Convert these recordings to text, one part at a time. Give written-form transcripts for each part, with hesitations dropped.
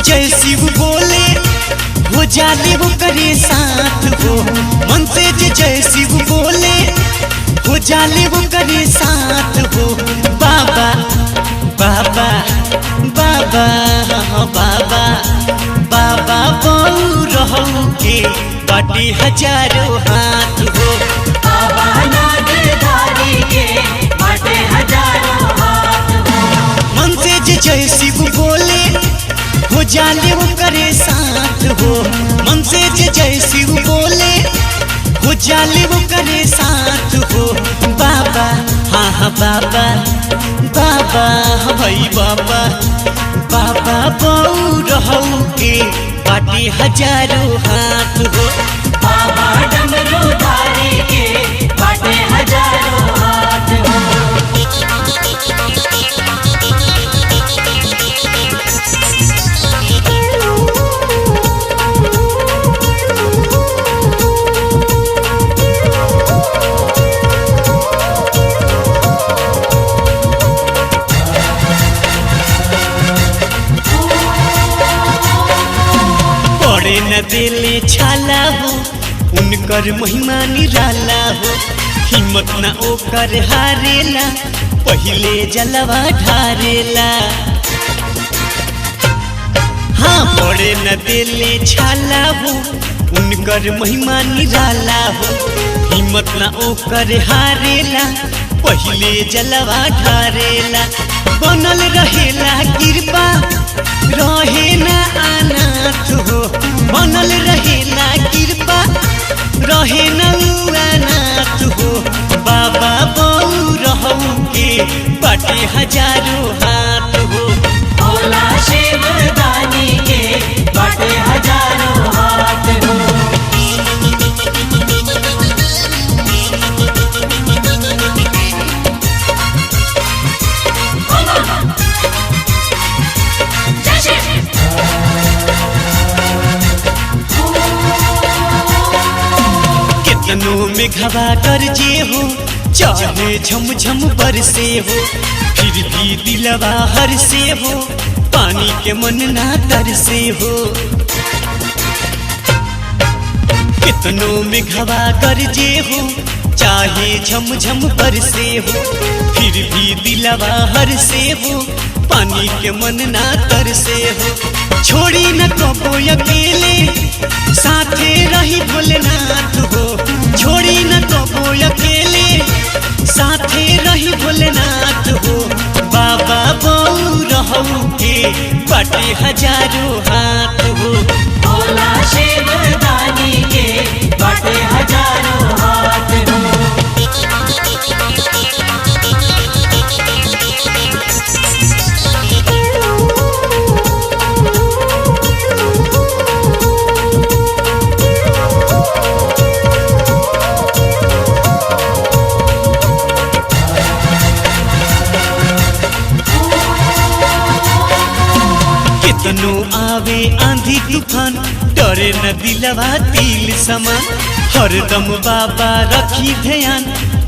जय शिव बोले हो जाले वो करे साथ हो। मन से जय शिव बोले हो जाले वो करे साथ हो। बाबा बाबा बाबा बाबा बाबा बहु रहू के बाटे हजारों हाथ हो। बाबा नागधारी के बाटे हजारों हाथ हो। मन से जय शिव बोले हो जाले वो करे साथ हो। मन से जय शिव बोले हो जाले वो करे साथ हो। बाबा हाँ हाँ बाबा बाबा भाई बाबा बाबा बहु रहू के बाटे हजारों हाथ हो। बाबा डमरूधारी के बाटे हजारों हाथ हो। पड़े न दिले छाला हो उनकर महिमा निराला हो। हिम्मत न ओकर हारेला पहिले जलवा ढारेला। हाँ पड़े न दिले छाला हो उनकर महिमा निराला हो। हिम्मत न ओकर हारेला पहिले जलवा ढारेला। बनल रहेला कृपा रहे न अनाथ हो। बनल रहेला कृपा रहे न अनाथ हो। बाबा बहु रहू के बाटे हजारों हाथ हो। भोला शिवदानी के बाटे हजारों हाथ हो। कितनों में घबा कर जे हो चाहे झमझम बरसे हो। फिर भी दिलवा हर से हो पानी के मन ना तरसे हो। कितनों में घबा कर जे हो चाहे झमझम बरसे हो। फिर भी दिलवा हर से हो पानी के मन ना तरसे हो। छोड़ी न कबो अकेले साथे रही भोलेनाथ हो। छोड़ी न कबो अकेले साथे रही भोलेनाथ हो। बाबा बहु रहू के बाटे हजारों हाथ हो। भोला शिवदानी के बाटे हजारों हाथ हो। कितनो आवे आंधी तूफान डरे न दिलवा तिल समान। हरदम बाबा रखी ध्यान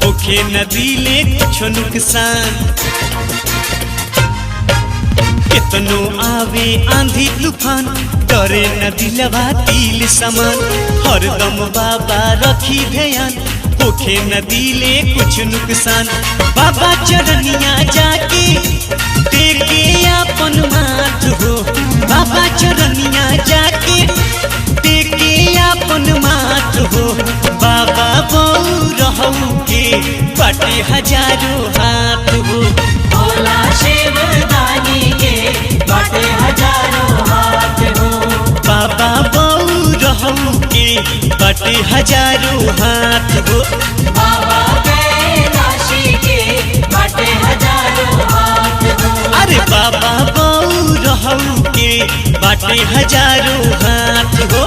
ओखे न दिले कुछ नुकसान। कितनो आवे आंधी तूफान डरे न दिलवा तिल समान। हरदम बाबा रखी ध्यान ओखे न दिले कुछ नुकसान। बाबा चरनिया जाके टेके अपन माथ हो। बाबा चरनिया जाके टेके अपन माथ हो। बाबा बहु रहू के बाटे हजारों हाथ हो। भोला शिवदानी के बाटे हजारों हाथ हो। बाबा बहु रहू के बाटे हजारों हाथ हो। बाबा कैलाशी के बाटे हजारों हाथ हो। अरे बाबा बहु रहू के बाटे हजारों हाथ हो।